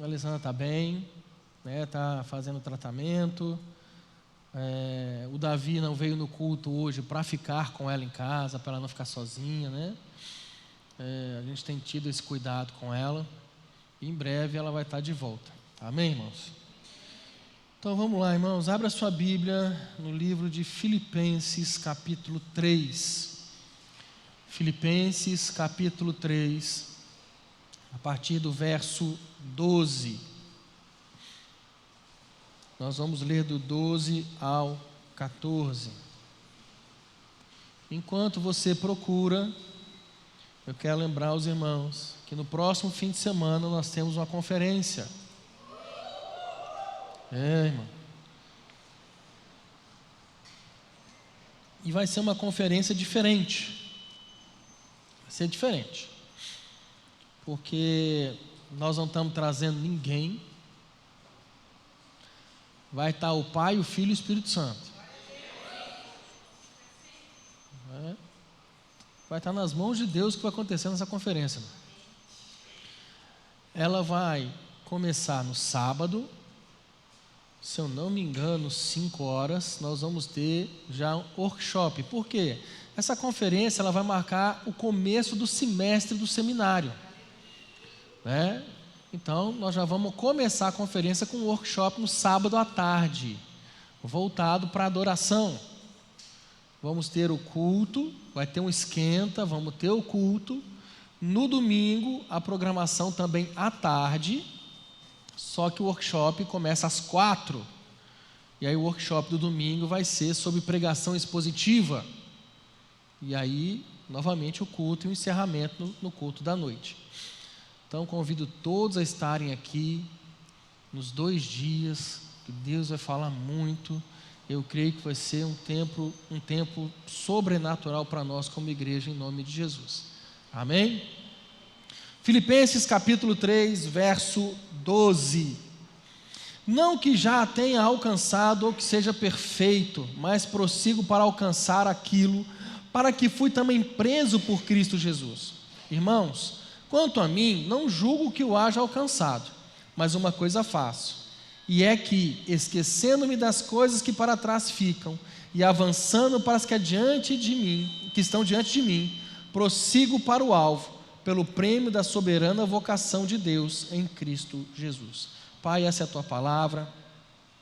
a Alessandra está bem, né? Está fazendo tratamento. O Davi não veio no culto hoje para ficar com ela em casa, para ela não ficar sozinha, né? A gente tem tido esse cuidado com ela. E em breve ela vai estar de volta. Amém, irmãos? Então vamos lá, irmãos. Abra sua Bíblia no livro de Filipenses, capítulo 3. Filipenses, capítulo 3, a partir do verso 12. Nós vamos ler do 12 ao 14. Enquanto você procura, eu quero lembrar os irmãos que no próximo fim de semana nós temos uma conferência. Irmão. E vai ser uma conferência diferente. Vai ser diferente. Porque nós não estamos trazendo ninguém. Vai estar o Pai, o Filho e o Espírito Santo. Vai estar nas mãos de Deus o que vai acontecer nessa conferência. Ela vai começar no sábado. Se eu não me engano, 5 horas, nós vamos ter já um workshop. Por quê? Essa conferência ela vai marcar o começo do semestre do seminário. Né? Então, nós já vamos começar a conferência com um workshop no sábado à tarde, voltado para a adoração. Vamos ter o culto, vai ter um esquenta, vamos ter o culto. No domingo, a programação também à tarde, só que o workshop começa às 4. E aí o workshop do domingo vai ser sobre pregação expositiva. E aí, novamente, o culto e o encerramento no culto da noite. Então, convido todos a estarem aqui nos 2 dias, que Deus vai falar muito. Eu creio que vai ser um tempo sobrenatural para nós como igreja, em nome de Jesus. Amém? Filipenses capítulo 3, verso 12. Não que já tenha alcançado ou que seja perfeito, mas prossigo para alcançar aquilo para que fui também preso por Cristo Jesus. Irmãos, quanto a mim, não julgo que o haja alcançado, mas uma coisa faço, e é que, esquecendo-me das coisas que para trás ficam, e avançando para as que estão diante de mim, prossigo para o alvo, pelo prêmio da soberana vocação de Deus em Cristo Jesus. Pai, essa é a tua palavra.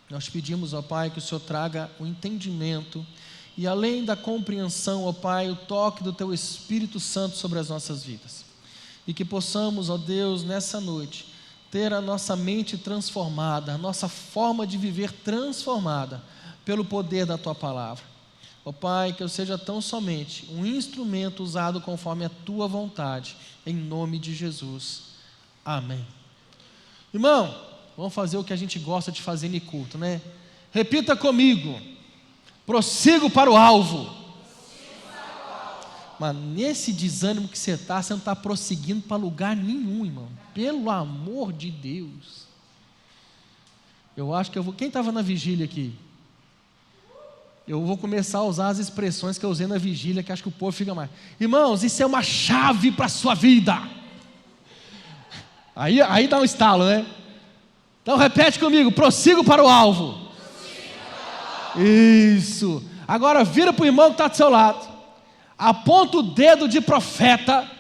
Nós pedimos, ó Pai, que o Senhor traga o entendimento e, além da compreensão, ó Pai, o toque do teu Espírito Santo sobre as nossas vidas. E que possamos, ó Deus, nessa noite, ter a nossa mente transformada, a nossa forma de viver transformada pelo poder da tua palavra. Ó Pai, que eu seja tão somente um instrumento usado conforme a tua vontade, em nome de Jesus. Amém. Irmão, vamos fazer o que a gente gosta de fazer em culto, né? Repita comigo: prossigo para o alvo. Mas nesse desânimo que você não está prosseguindo para lugar nenhum, irmão. Pelo amor de Deus. Eu acho que eu vou. Quem estava na vigília aqui? Eu vou começar a usar as expressões que eu usei na vigília, que acho que o povo fica mais. Irmãos, isso é uma chave para a sua vida. Aí dá um estalo, né? Então repete comigo: prossigo para o alvo. Isso. Agora vira para o irmão que está do seu lado. Aponta o dedo de profeta.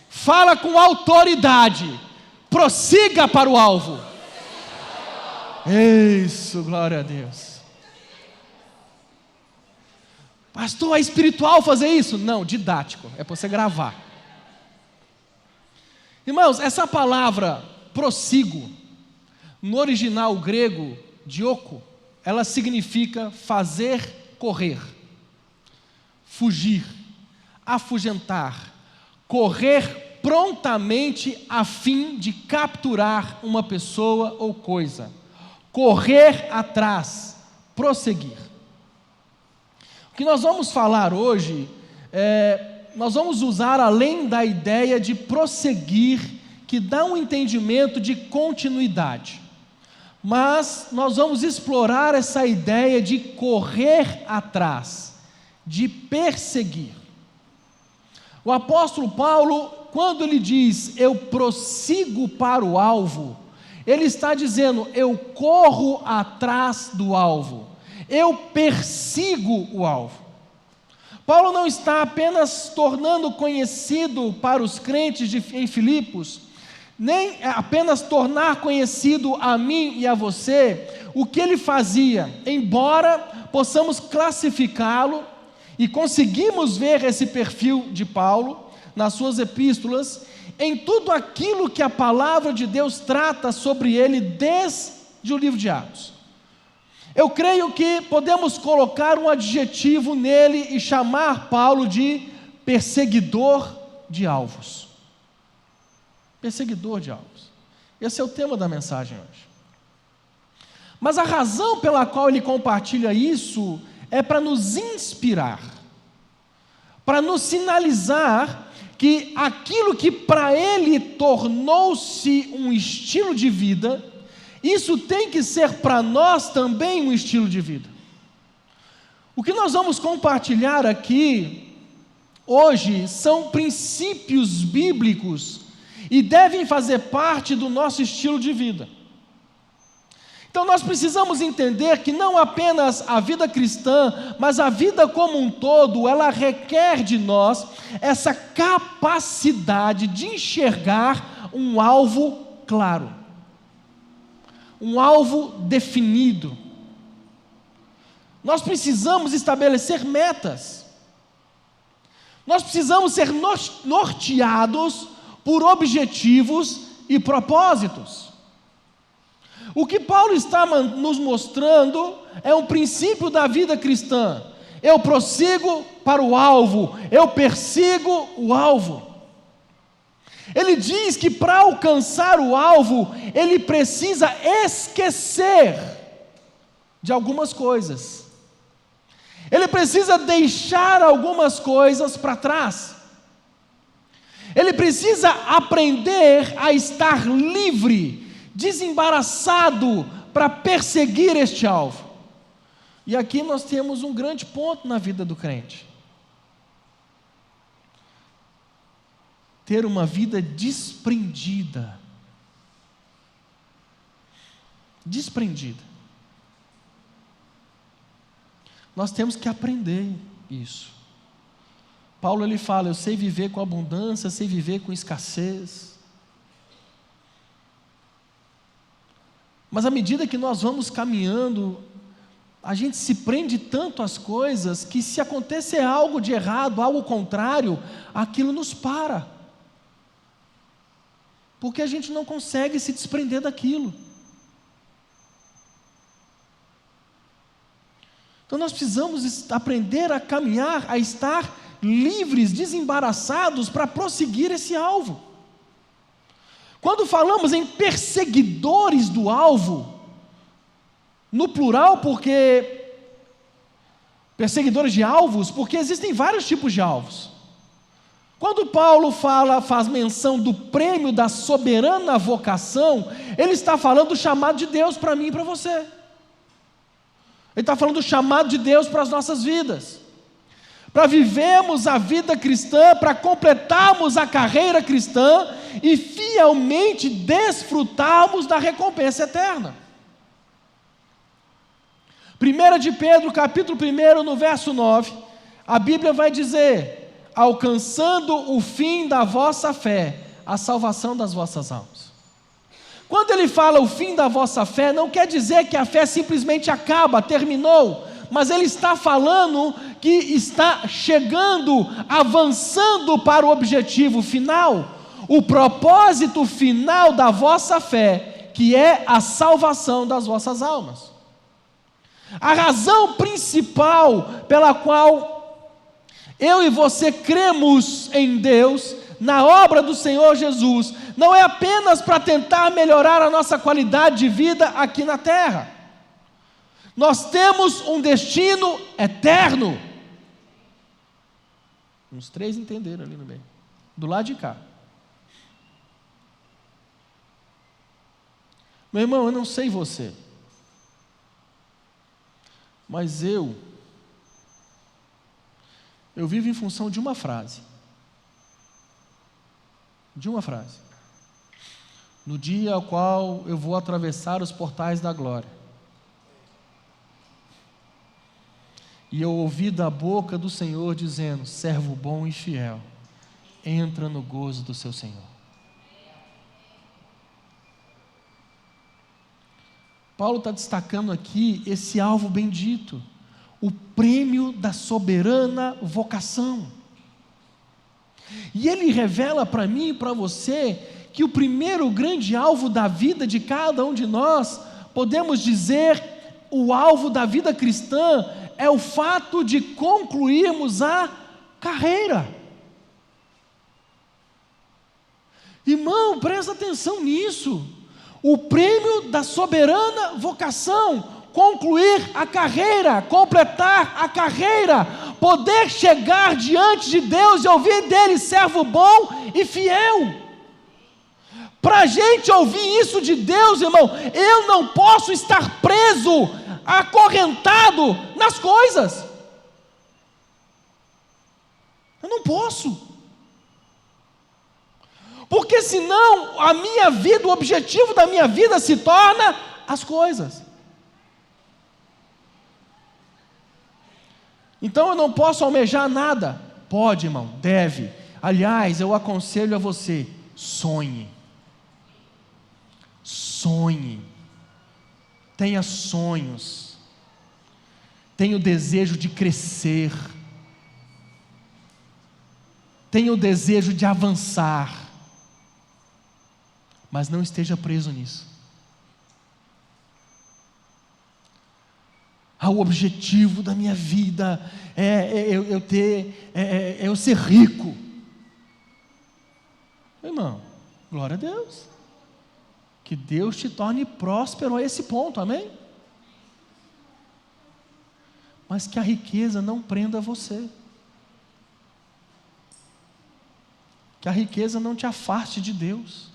Fala com autoridade. Prossiga para o alvo. Isso, glória a Deus. Pastor, é espiritual fazer isso? Não, didático, é para você gravar. Irmãos, essa palavra prossigo, no original grego, dioko, ela significa fazer correr, fugir, afugentar, correr prontamente a fim de capturar uma pessoa ou coisa, correr atrás, prosseguir. O que nós vamos falar hoje, nós vamos usar, além da ideia de prosseguir, que dá um entendimento de continuidade, mas nós vamos explorar essa ideia de correr atrás, de perseguir. O apóstolo Paulo, quando ele diz, eu prossigo para o alvo, ele está dizendo, eu corro atrás do alvo, eu persigo o alvo. Paulo não está apenas tornando conhecido para os crentes em Filipos, nem apenas tornar conhecido a mim e a você, o que ele fazia, embora possamos classificá-lo, e conseguimos ver esse perfil de Paulo, nas suas epístolas, em tudo aquilo que a palavra de Deus trata sobre ele desde o livro de Atos. Eu creio que podemos colocar um adjetivo nele e chamar Paulo de perseguidor de alvos. Perseguidor de alvos. Esse é o tema da mensagem hoje. Mas a razão pela qual ele compartilha isso é para nos inspirar, para nos sinalizar que aquilo que para ele tornou-se um estilo de vida, isso tem que ser para nós também um estilo de vida. O que nós vamos compartilhar aqui hoje são princípios bíblicos e devem fazer parte do nosso estilo de vida. Então nós precisamos entender que não apenas a vida cristã, mas a vida como um todo, ela requer de nós essa capacidade de enxergar um alvo claro, um alvo definido. Nós precisamos estabelecer metas, nós precisamos ser norteados por objetivos e propósitos. O que Paulo está nos mostrando é um princípio da vida cristã. Eu prossigo para o alvo, eu persigo o alvo. Ele diz que para alcançar o alvo, ele precisa esquecer de algumas coisas. Ele precisa deixar algumas coisas para trás. Ele precisa aprender a estar livre, desembaraçado para perseguir este alvo. E aqui nós temos um grande ponto na vida do crente: ter uma vida desprendida. Desprendida. Nós temos que aprender isso. Paulo ele fala, eu sei viver com abundância, sei viver com escassez. Mas à medida que nós vamos caminhando, a gente se prende tanto às coisas, que se acontecer algo de errado, algo contrário, aquilo nos para. Porque a gente não consegue se desprender daquilo. Então nós precisamos aprender a caminhar, a estar livres, desembaraçados para prosseguir esse alvo. Quando falamos em perseguidores do alvo, no plural, porque perseguidores de alvos, porque existem vários tipos de alvos. Quando Paulo faz menção do prêmio da soberana vocação, ele está falando do chamado de Deus para mim e para você. Ele está falando do chamado de Deus para as nossas vidas, para vivermos a vida cristã, para completarmos a carreira cristã e fielmente desfrutarmos da recompensa eterna. 1 de Pedro, capítulo 1, no verso 9, a Bíblia vai dizer, alcançando o fim da vossa fé, a salvação das vossas almas. Quando ele fala o fim da vossa fé, não quer dizer que a fé simplesmente acaba, terminou, mas ele está falando que está chegando, avançando para o objetivo final, o propósito final da vossa fé, que é a salvação das vossas almas. A razão principal pela qual eu e você cremos em Deus, na obra do Senhor Jesus, não é apenas para tentar melhorar a nossa qualidade de vida aqui na terra. Nós temos um destino eterno. Uns 3 entenderam ali no meio, do lado de cá. Meu irmão, eu não sei você, mas eu vivo em função de uma frase. de uma frase. No dia ao qual eu vou atravessar os portais da glória, e eu ouvi da boca do Senhor dizendo: servo bom e fiel, entra no gozo do seu Senhor. Paulo está destacando aqui esse alvo bendito, o prêmio da soberana vocação. E ele revela para mim e para você que o primeiro grande alvo da vida de cada um de nós, podemos dizer, o alvo da vida cristã, é o fato de concluirmos a carreira. Irmão, presta atenção nisso. O prêmio da soberana vocação, concluir a carreira, completar a carreira, poder chegar diante de Deus e ouvir dele: servo bom e fiel. Para a gente ouvir isso de Deus, irmão, eu não posso estar preso, acorrentado nas coisas. Eu não posso. Porque senão a minha vida, o objetivo da minha vida se torna as coisas. Então eu não posso almejar nada. Pode, irmão, deve. Aliás, eu aconselho a você: sonhe. Sonhe. Tenha sonhos. Tenha o desejo de crescer. Tenha o desejo de avançar. Mas não esteja preso nisso. O objetivo da minha vida é eu ser rico. Irmão, glória a Deus. Que Deus te torne próspero a esse ponto, amém? Mas que a riqueza não prenda você. Que a riqueza não te afaste de Deus.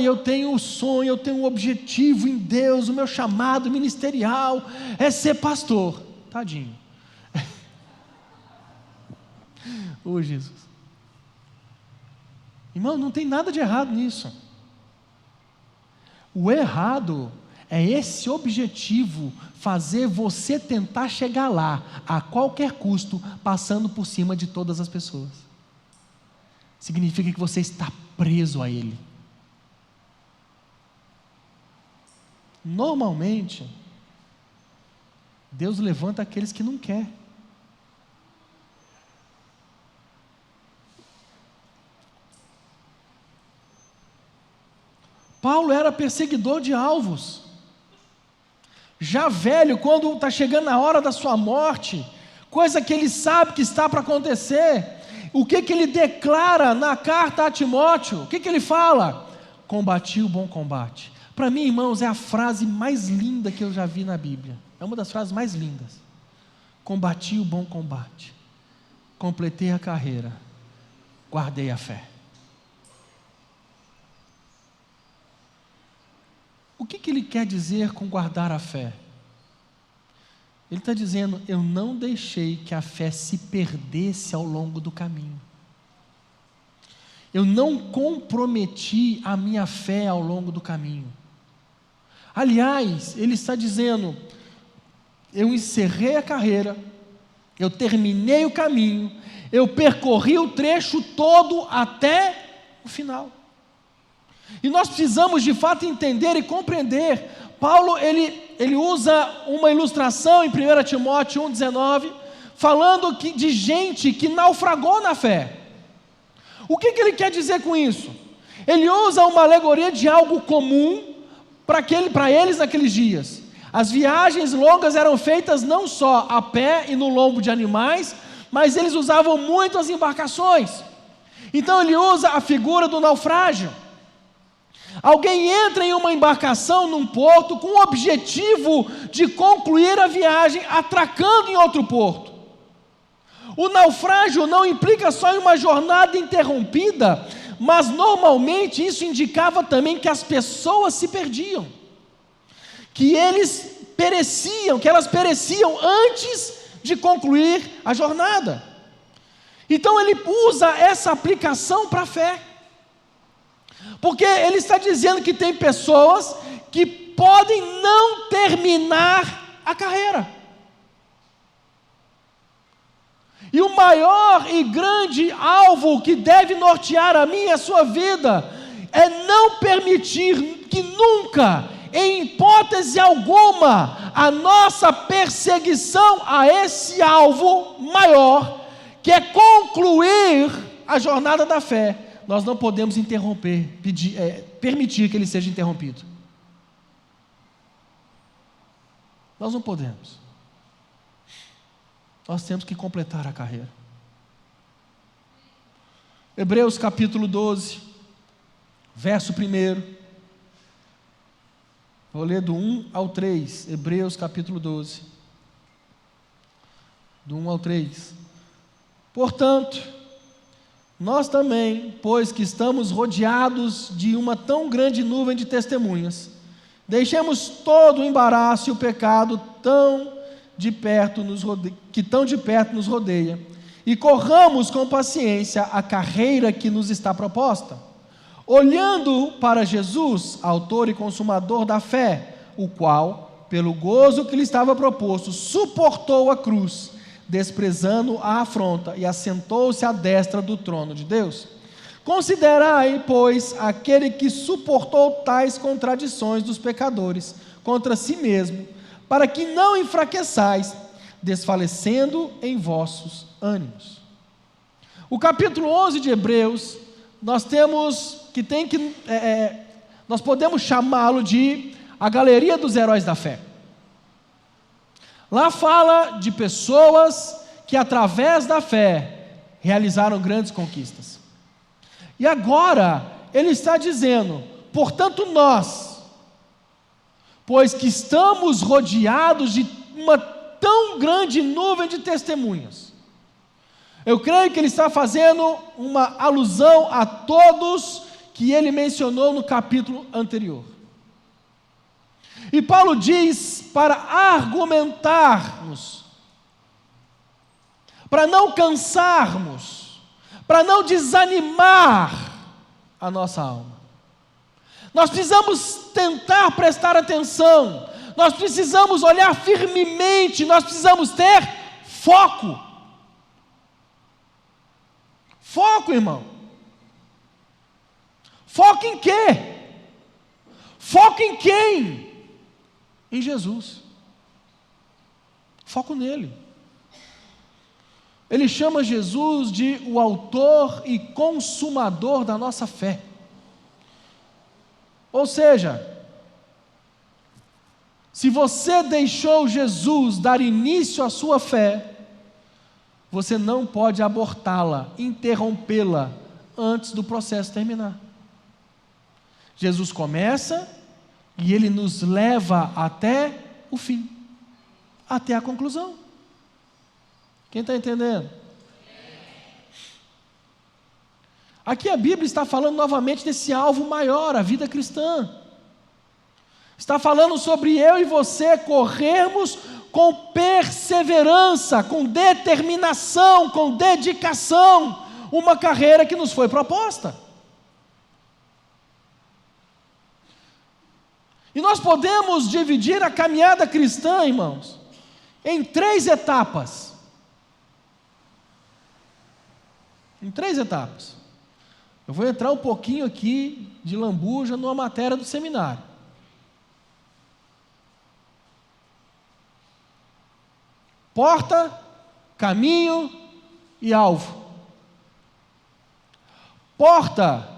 Eu tenho um sonho, eu tenho um objetivo em Deus, o meu chamado ministerial é ser pastor. Tadinho. Jesus. Irmão, não tem nada de errado nisso. O errado é esse objetivo fazer você tentar chegar lá, a qualquer custo, passando por cima de todas as pessoas. Significa que você está preso a ele. Normalmente, Deus levanta aqueles que não quer. Paulo era perseguidor de alvos. Já velho, quando está chegando a hora da sua morte, coisa que ele sabe que está para acontecer, o que ele declara na carta a Timóteo? O que ele fala? Combati o bom combate. Para mim, irmãos, é a frase mais linda que eu já vi na Bíblia. É uma das frases mais lindas. Combati o bom combate, completei a carreira, guardei a fé. O que ele quer dizer com guardar a fé? Ele está dizendo: eu não deixei que a fé se perdesse ao longo do caminho. Eu não comprometi a minha fé ao longo do caminho. Aliás, ele está dizendo: eu encerrei a carreira, eu terminei o caminho, eu percorri o trecho todo até o final. E nós precisamos de fato entender e compreender. Paulo, ele usa uma ilustração em 1 Timóteo 1,19, falando de gente que naufragou na fé. O que ele quer dizer com isso? Ele usa uma alegoria de algo comum para eles naqueles dias. As viagens longas eram feitas não só a pé e no lombo de animais, mas eles usavam muito as embarcações. Então ele usa a figura do naufrágio. Alguém entra em uma embarcação num porto com o objetivo de concluir a viagem atracando em outro porto. O naufrágio não implica só em uma jornada interrompida, mas normalmente isso indicava também que as pessoas se perdiam, que elas pereciam antes de concluir a jornada. Então ele usa essa aplicação para a fé. Porque ele está dizendo que tem pessoas que podem não terminar a carreira. E o maior e grande alvo que deve nortear a minha e a sua vida é não permitir que nunca, em hipótese alguma, a nossa perseguição a esse alvo maior, que é concluir a jornada da fé, nós não podemos interromper, permitir que ele seja interrompido. Nós não podemos. Nós temos que completar a carreira. Hebreus capítulo 12, verso 1. Vou ler do 1 ao 3. Hebreus capítulo 12. Do 1 ao 3. Portanto, nós também, pois que estamos rodeados de uma tão grande nuvem de testemunhas, deixemos todo o embaraço e o pecado que tão de perto nos rodeia, e corramos com paciência a carreira que nos está proposta, olhando para Jesus, autor e consumador da fé, o qual, pelo gozo que lhe estava proposto, suportou a cruz, desprezando a afronta, e assentou-se à destra do trono de Deus. Considerai, pois, aquele que suportou tais contradições dos pecadores contra si mesmo, para que não enfraqueçais, desfalecendo em vossos ânimos. O capítulo 11 de Hebreus, nós podemos chamá-lo de a galeria dos heróis da fé. Lá fala de pessoas que através da fé realizaram grandes conquistas. E agora ele está dizendo, portanto nós, pois que estamos rodeados de uma tão grande nuvem de testemunhas. Eu creio que ele está fazendo uma alusão a todos que ele mencionou no capítulo anterior. E Paulo diz para argumentarmos, para não cansarmos, para não desanimar a nossa alma. Nós precisamos tentar prestar atenção, nós precisamos olhar firmemente, nós precisamos ter foco. Foco, irmão. Foco em quê? Foco em quem? Em Jesus. Foco nele. Ele chama Jesus de o autor e consumador da nossa fé. Ou seja, se você deixou Jesus dar início à sua fé, você não pode abortá-la, interrompê-la antes do processo terminar. Jesus começa e ele nos leva até o fim, até a conclusão. Quem está entendendo? Aqui a Bíblia está falando novamente desse alvo maior, a vida cristã. Está falando sobre eu e você corrermos com perseverança, com determinação, com dedicação, uma carreira que nos foi proposta. E nós podemos dividir a caminhada cristã, irmãos, em 3 etapas. Em 3 etapas. Eu vou entrar um pouquinho aqui de lambuja numa matéria do seminário. Porta, caminho e alvo. Porta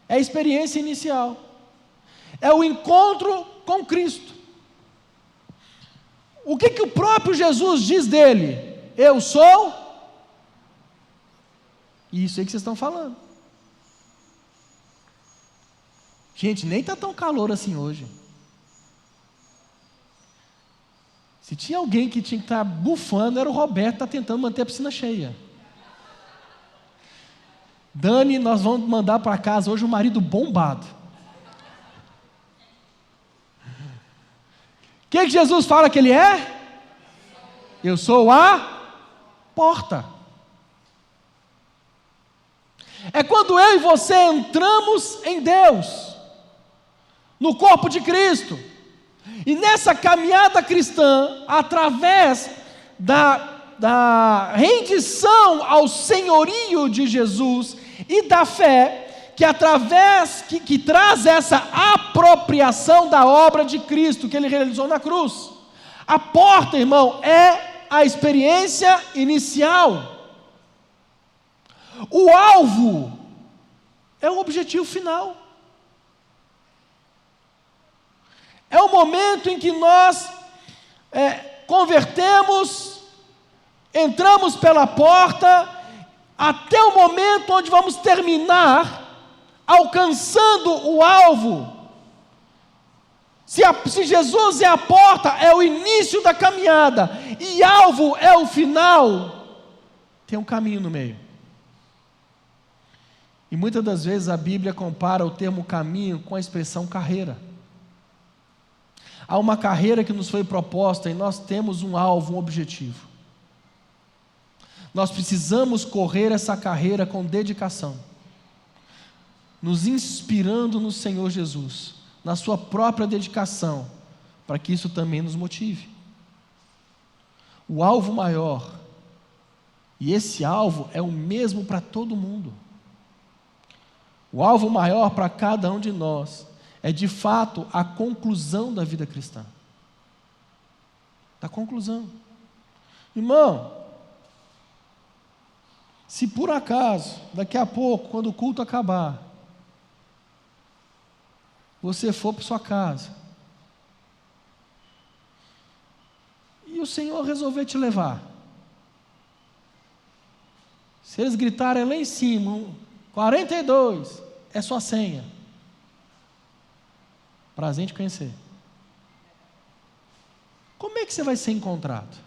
é a experiência inicial. É o encontro com Cristo. O que o próprio Jesus diz dele? Eu sou isso aí que vocês estão falando. Gente, nem está tão calor assim hoje. Se tinha alguém que tinha que estar bufando, era o Roberto, que está tentando manter a piscina cheia. Dani, nós vamos mandar para casa hoje o marido bombado. O que Jesus fala que ele é? Eu sou a porta. É quando eu e você entramos em Deus, no corpo de Cristo, e nessa caminhada cristã, através da rendição ao senhorio de Jesus e da fé, que traz essa apropriação da obra de Cristo que Ele realizou na cruz. A porta, irmão, é a experiência inicial. O alvo é o objetivo final. É o momento em que nós convertemos, entramos pela porta, até o momento onde vamos terminar, alcançando o alvo. Se Jesus é a porta, é o início da caminhada, e alvo é o final, tem um caminho no meio. E muitas das vezes a Bíblia compara o termo caminho com a expressão carreira. Há uma carreira que nos foi proposta e nós temos um alvo, um objetivo. Nós precisamos correr essa carreira com dedicação, nos inspirando no Senhor Jesus, na sua própria dedicação, para que isso também nos motive. O alvo maior, e esse alvo é o mesmo para todo mundo. O alvo maior para cada um de nós é de fato a conclusão da vida cristã. Da conclusão. Irmão, se por acaso, daqui a pouco, quando o culto acabar, você for para sua casa, e o Senhor resolver te levar, se eles gritarem lá em cima, 42, é sua senha. Prazer em te conhecer. Como é que você vai ser encontrado?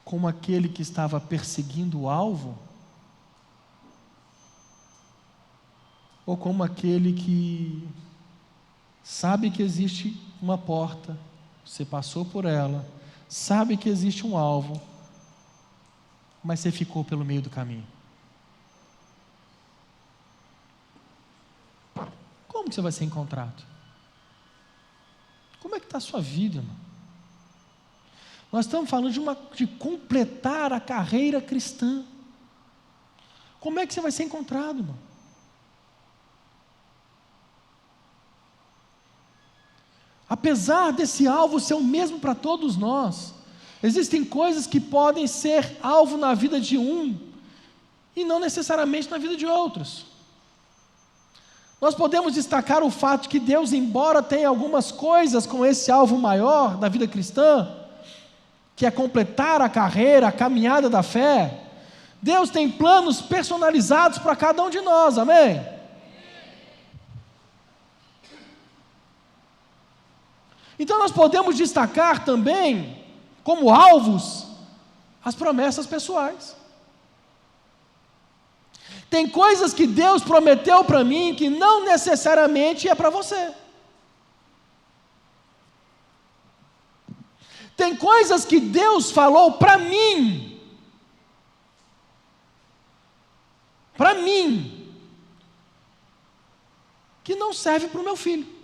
Como aquele que estava perseguindo o alvo? Ou como aquele que sabe que existe uma porta, você passou por ela, sabe que existe um alvo, mas você ficou pelo meio do caminho? Como que você vai ser encontrado? Como é que está a sua vida, irmão? Nós estamos falando de completar a carreira cristã. Como é que você vai ser encontrado, irmão? Apesar desse alvo ser o mesmo para todos nós, existem coisas que podem ser alvo na vida de um e não necessariamente na vida de outros. Nós podemos destacar o fato de que Deus, embora tenha algumas coisas com esse alvo maior da vida cristã, que é completar a carreira, a caminhada da fé, Deus tem planos personalizados para cada um de nós, amém? Então nós podemos destacar também, como alvos, as promessas pessoais. Tem coisas que Deus prometeu para mim que não necessariamente é para você. Tem coisas que Deus falou para mim, que não serve para o meu filho.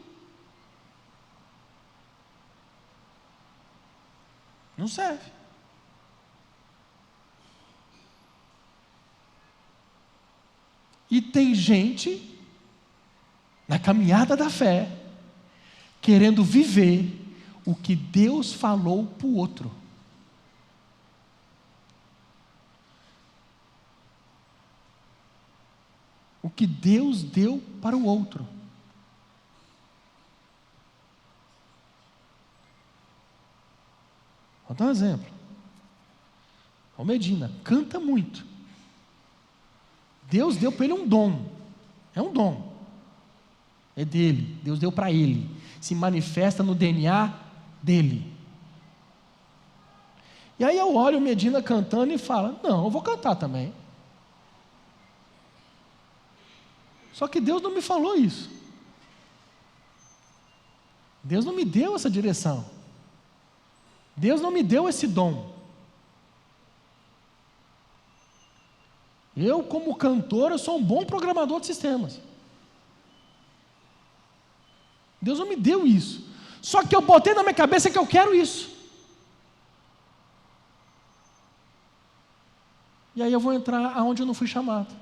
Não serve. E tem gente, na caminhada da fé, querendo viver o que Deus falou para o outro. O que Deus deu para o outro. Vou dar um exemplo. O Medina canta muito. Deus deu para ele um dom. É um dom. É dele. Deus deu para ele. Se manifesta no DNA dele. E aí eu olho o Medina cantando e falo, não, eu vou cantar também. Só que Deus não me falou isso. Deus não me deu essa direção. Deus não me deu esse dom. Eu, como cantor, eu sou um bom programador de sistemas. Deus não me deu isso. Só que eu botei na minha cabeça que eu quero isso. E aí eu vou entrar aonde eu não fui chamado.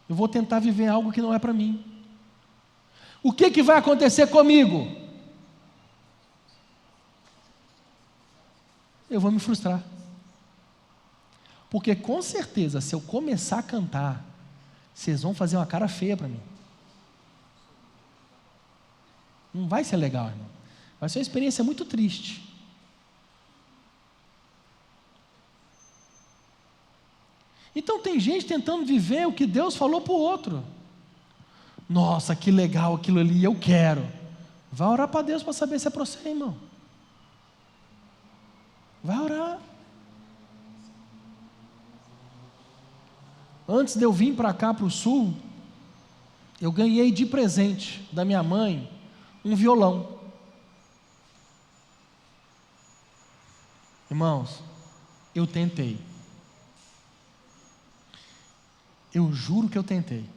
Eu vou tentar viver algo que não é para mim. O que vai acontecer comigo? Eu vou me frustrar. Porque com certeza, se eu começar a cantar, vocês vão fazer uma cara feia para mim. Não vai ser legal, irmão. Vai ser uma experiência muito triste. Então tem gente tentando viver o que Deus falou para o outro. Nossa, que legal aquilo ali, eu quero. Vai orar para Deus para saber se é para você, irmão. Vai orar. Antes de eu vir para cá, para o sul, eu ganhei de presente da minha mãe um violão. Irmãos, eu tentei. Eu juro que eu tentei.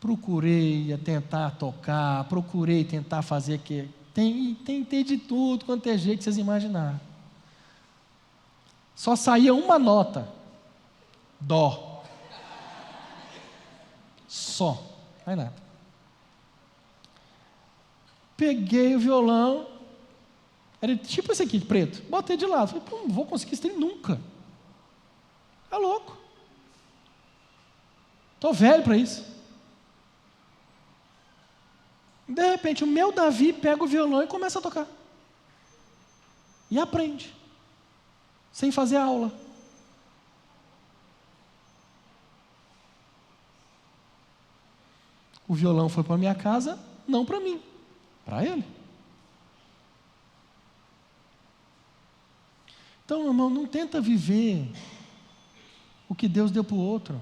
Procurei tentar tocar, procurei tentar fazer que... Tentei de tudo quanto é jeito que vocês imaginarem. Só saía uma nota. Dó. Só. Mais nada. Peguei o violão. Era tipo esse aqui, preto. Botei de lado. Falei, pô, não vou conseguir isso nunca. É louco. Estou velho para isso. De repente, o meu Davi pega o violão e começa a tocar. E aprende. Sem fazer aula. O violão foi para minha casa, não para mim, para ele. Então, irmão, não tenta viver o que Deus deu para o outro.